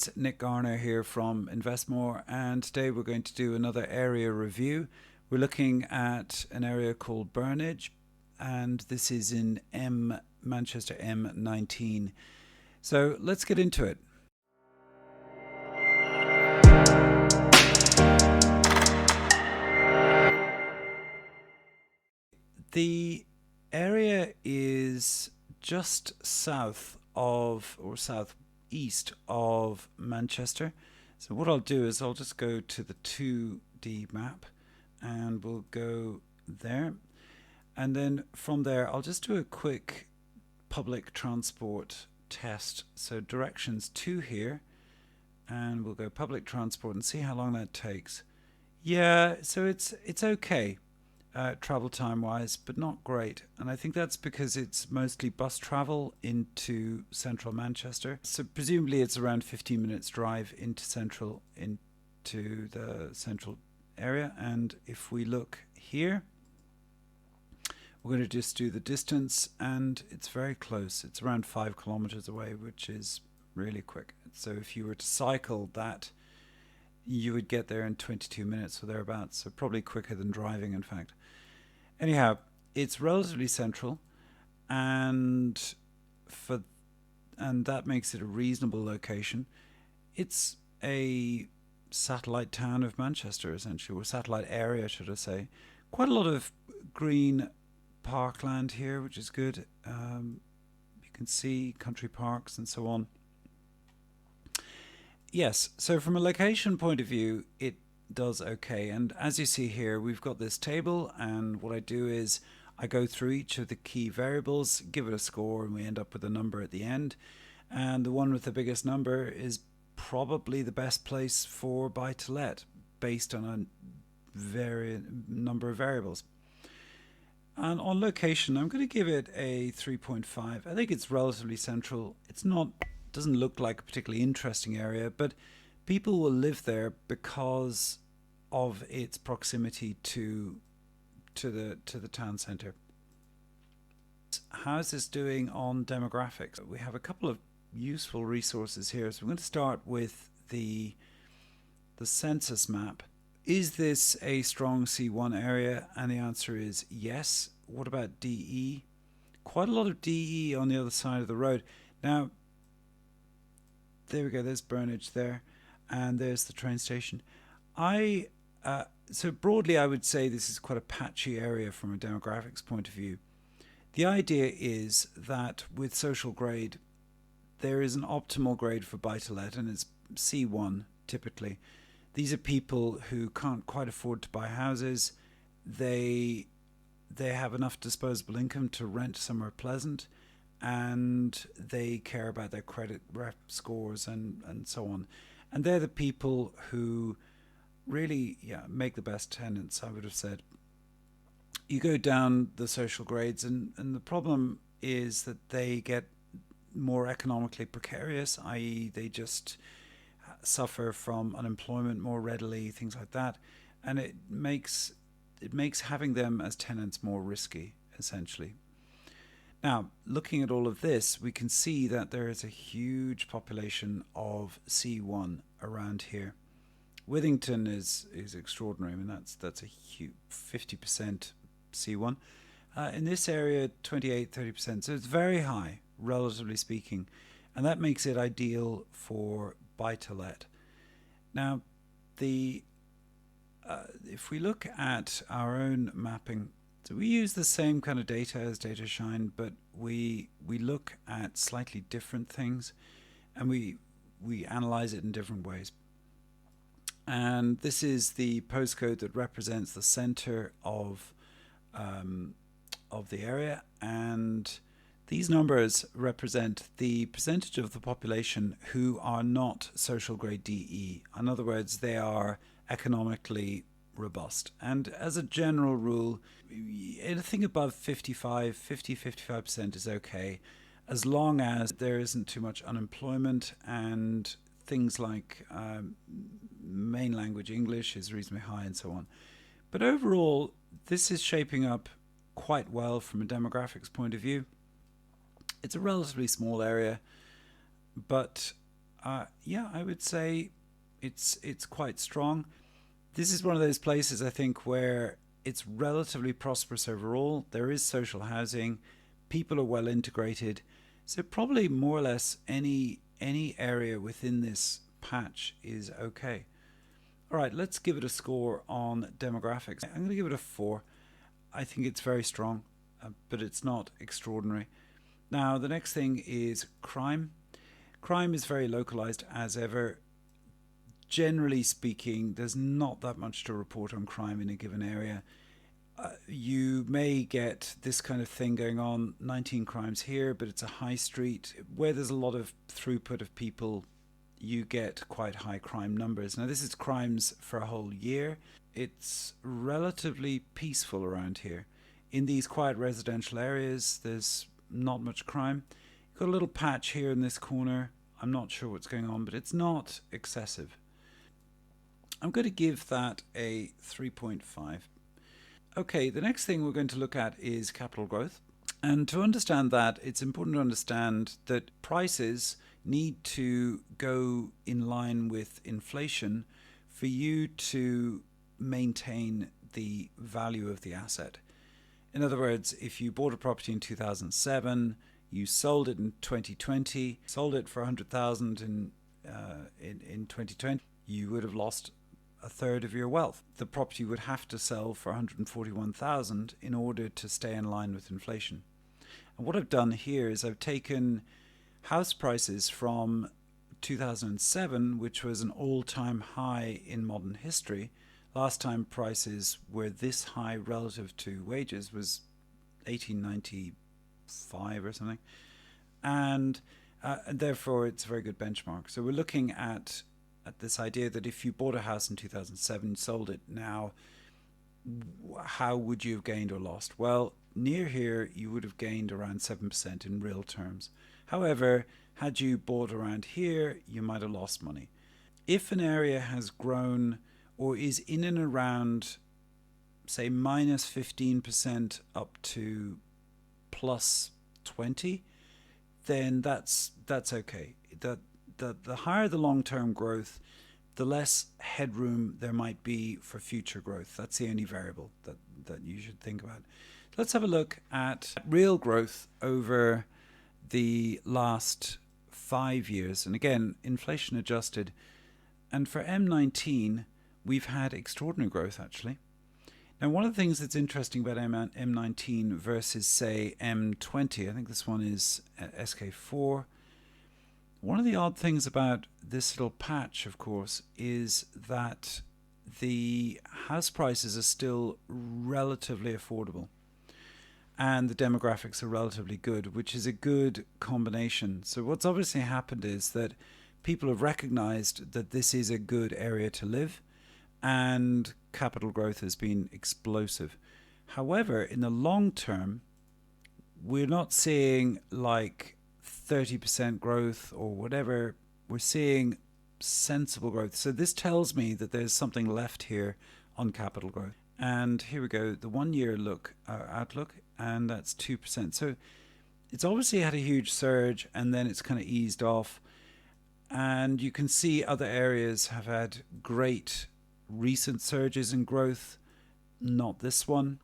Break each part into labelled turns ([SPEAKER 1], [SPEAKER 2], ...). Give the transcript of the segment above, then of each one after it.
[SPEAKER 1] It's Nick Garner here from Invesmore, and today we're going to do another area review. We're looking at an area called Burnage, and this is in Manchester M19. So let's get into it. The area is just south of, or southeast of, Manchester. So what I'll do is I'll just go to the 2D map and we'll go there. And then from there, I'll just do a quick public transport test. So directions to here, and we'll go public transport and see how long that takes. Yeah, so it's okay. Travel time wise, but not great. And I think that's because it's mostly bus travel into central Manchester. So presumably it's around 15 minutes drive into the central area. And if we look here, we're going to just do the distance, and it's very close. It's around 5 kilometers away, which is really quick. So if you were to cycle that, you would get there in 22 minutes or thereabouts, so probably quicker than driving, in fact. Anyhow, it's relatively central, and that makes it a reasonable location. It's a satellite town of Manchester, essentially, or satellite area, should I say. Quite a lot of green parkland here, which is good. You can see country parks and so on. Yes, so from a location point of view, it does okay. And as you see here, we've got this table, and what I do is I go through each of the key variables, give it a score, and we end up with a number at the end. And the one with the biggest number is probably the best place for buy to let based on a number of variables. And on location, I'm going to give it a 3.5. I think it's relatively central. It's not, doesn't look like a particularly interesting area, but people will live there because of its proximity to the town centre. How's this doing on demographics? We have a couple of useful resources here. So we're going to start with the census map. Is this a strong C1 area? And the answer is yes. What about DE? Quite a lot of DE on the other side of the road. Now, there we go, there's Burnage there, and there's the train station. So broadly, I would say this is quite a patchy area from a demographics point of view. The idea is that with social grade, there is an optimal grade for buy-to-let, and it's C1 typically. These are people who can't quite afford to buy houses. They have enough disposable income to rent somewhere pleasant, and they care about their credit rep scores and so on. And they're the people who really make the best tenants, I would have said. You go down the social grades, and the problem is that they get more economically precarious, i.e. they just suffer from unemployment more readily, things like that, and it makes having them as tenants more risky, essentially. Now, looking at all of this, we can see that there is a huge population of C1 around here. Withington is extraordinary. I mean, that's a huge 50% C1. In this area, 28-30%. So it's very high, relatively speaking, and that makes it ideal for buy-to-let. Now, if we look at our own mapping, so we use the same kind of data as DataShine, but we look at slightly different things, and we analyze it in different ways. And this is the postcode that represents the center of the area, and these numbers represent the percentage of the population who are not social grade DE. In other words, they are economically robust. And as a general rule, anything above 55% is okay, as long as there isn't too much unemployment, and things like main language English is reasonably high and so on. But overall, this is shaping up quite well from a demographics point of view. It's a relatively small area, but Yeah, I would say it's quite strong. This is one of those places I think where it's relatively prosperous overall. There is social housing, people are well integrated, so probably more or less any area within this patch is okay. All right, let's give it a score on demographics. I'm going to give it a 4. I think it's very strong, but it's not extraordinary. Now, the next thing is crime. Crime is very localized as ever. Generally speaking, there's not that much to report on crime in a given area. You may get this kind of thing going on, 19 crimes here, but it's a high street where there's a lot of throughput of people. You get quite high crime numbers. Now, this is crimes for a whole year. It's relatively peaceful around here. In these quiet residential areas, there's not much crime. You've got a little patch here in this corner. I'm not sure what's going on, but it's not excessive. I'm going to give that a 3.5. Okay, the next thing we're going to look at is capital growth. And to understand that, it's important to understand that prices need to go in line with inflation for you to maintain the value of the asset. In other words, if you bought a property in 2007, you sold it in 2020, sold it for 100,000 in 2020, you would have lost a third of your wealth. The property would have to sell for 141,000 in order to stay in line with inflation. And what I've done here is I've taken house prices from 2007, which was an all-time high in modern history. Last time prices were this high relative to wages was 1895 or something, and therefore it's a very good benchmark. So we're looking at this idea that if you bought a house in 2007, sold it now, how would you have gained or lost? Well, near here you would have gained around 7% in real terms. However, had you bought around here, you might have lost money. If an area has grown or is in and around, say, minus 15% up to plus 20, then that's okay. The higher the long-term growth, the less headroom there might be for future growth. That's the only variable that you should think about. Let's have a look at real growth over the last 5 years. And again, inflation adjusted. And for M19, we've had extraordinary growth, actually. Now, one of the things that's interesting about M19 versus, say, M20, I think this one is SK4. One of the odd things about this little patch, of course, is that the house prices are still relatively affordable and the demographics are relatively good, which is a good combination. So what's obviously happened is that people have recognized that this is a good area to live and capital growth has been explosive. However, in the long term, we're not seeing like 30% growth or whatever. We're seeing sensible growth. So this tells me that there's something left here on capital growth. And here we go, the 1 year outlook, and that's 2%. So it's obviously had a huge surge and then it's kind of eased off. And you can see other areas have had great recent surges in growth, not this one.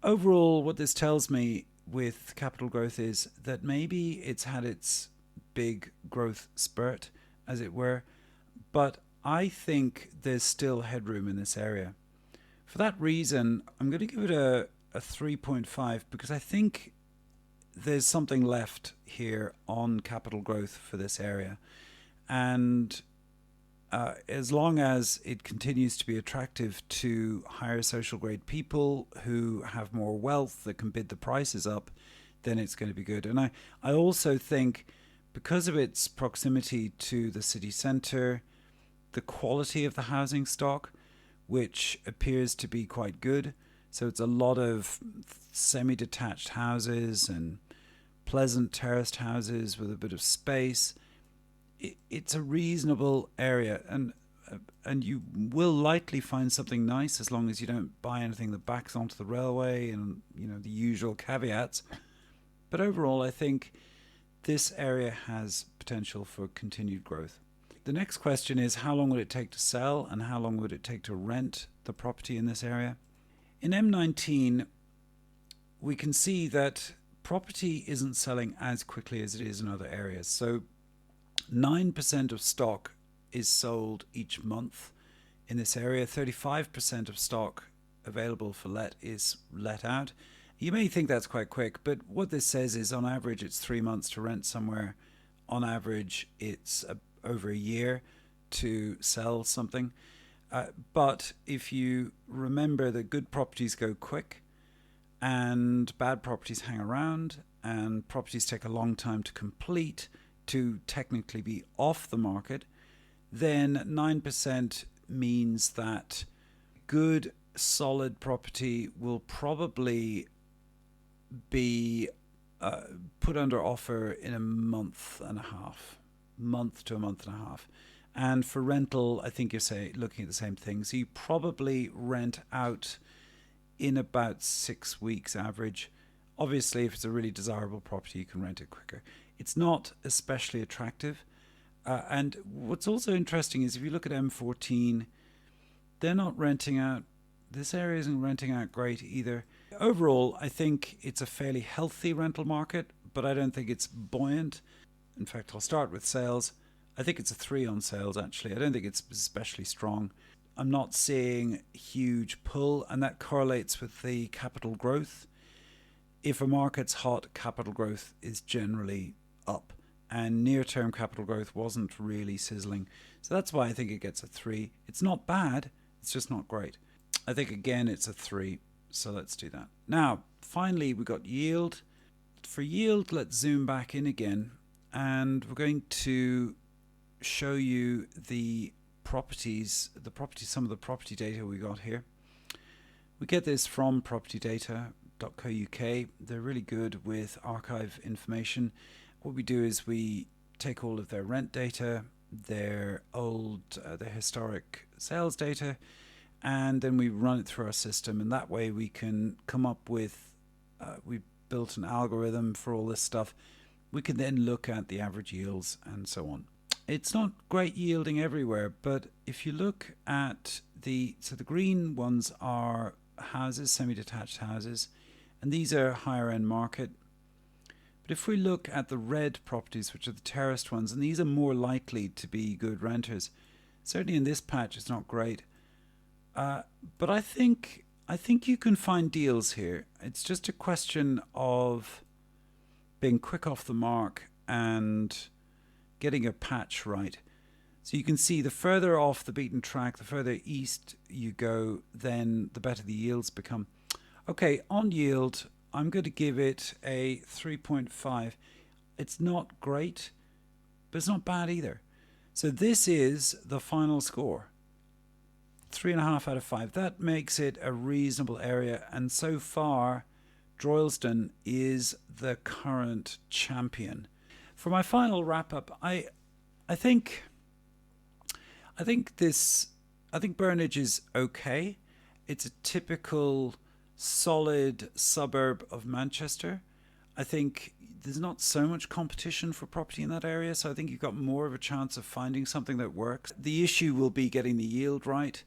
[SPEAKER 1] Overall, what this tells me with capital growth is that maybe it's had its big growth spurt, as it were, but I think there's still headroom in this area. For that reason, I'm going to give it a 3.5 because I think there's something left here on capital growth for this area. And as long as it continues to be attractive to higher social grade people who have more wealth that can bid the prices up, then it's going to be good. And I also think because of its proximity to the city centre, the quality of the housing stock, which appears to be quite good. So it's a lot of semi-detached houses and pleasant terraced houses with a bit of space. It's a reasonable area, and you will likely find something nice as long as you don't buy anything that backs onto the railway and the usual caveats. But overall, I think this area has potential for continued growth. The next question is, how long would it take to sell and how long would it take to rent the property in this area? In M19, we can see that property isn't selling as quickly as it is in other areas. So 9% of stock is sold each month in this area. 35% of stock available for let is let out. You may think that's quite quick, but what this says is on average it's 3 months to rent somewhere. On average it's over a year to sell something. But if you remember that good properties go quick and bad properties hang around and properties take a long time to complete, to technically be off the market, then 9% means that good solid property will probably be put under offer in a month to a month and a half. And for rental, I think you're looking at the same thing. So you probably rent out in about 6 weeks average. Obviously, if it's a really desirable property, you can rent it quicker. It's not especially attractive. And what's also interesting is if you look at M14, they're not renting out. This area isn't renting out great either. Overall, I think it's a fairly healthy rental market, but I don't think it's buoyant. In fact, I'll start with sales. I think it's a 3 on sales, actually. I don't think it's especially strong. I'm not seeing huge pull, and that correlates with the capital growth. If a market's hot, capital growth is generally up, and near-term capital growth wasn't really sizzling. So that's why I think it gets a 3. It's not bad, it's just not great. I think, again, it's a 3, so let's do that. Now, finally, we've got yield. For yield, let's zoom back in again, and we're going to show you some of the property data we got here. We get this from propertydata.co.uk. They're really good with archive information. What we do is we take all of their rent data, their historic sales data, and then we run it through our system, and that way we can come up with, we built an algorithm for all this stuff. We can then look at the average yields and so on. It's not great yielding everywhere, but if you look at the green ones are houses, semi-detached houses, and these are higher end market. But if we look at the red properties, which are the terraced ones, and these are more likely to be good renters, certainly in this patch it's not great. But I think you can find deals here. It's just a question of being quick off the mark and getting a patch right. So you can see the further off the beaten track, the further east you go, then the better the yields become. Okay, on yield, I'm going to give it a 3.5. It's not great, but it's not bad either. So this is the final score. 3.5 out of 5. That makes it a reasonable area, and so far Droylsden is the current champion. For my final wrap up, I think Burnage is okay. It's a typical solid suburb of Manchester. I think there's not so much competition for property in that area, so I think you've got more of a chance of finding something that works. The issue will be getting the yield right.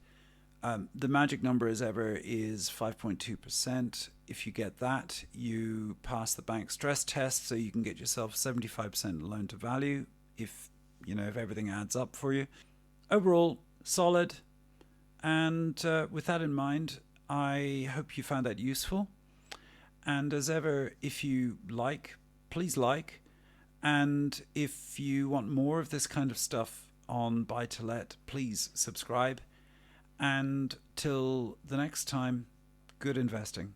[SPEAKER 1] The magic number as ever is 5.2%. If you get that, you pass the bank stress test, so you can get yourself 75% loan to value if everything adds up for you. Overall, solid. And with that in mind, I hope you found that useful. And as ever, if you like, please like. And if you want more of this kind of stuff on Buy to Let, please subscribe. And till the next time, good investing.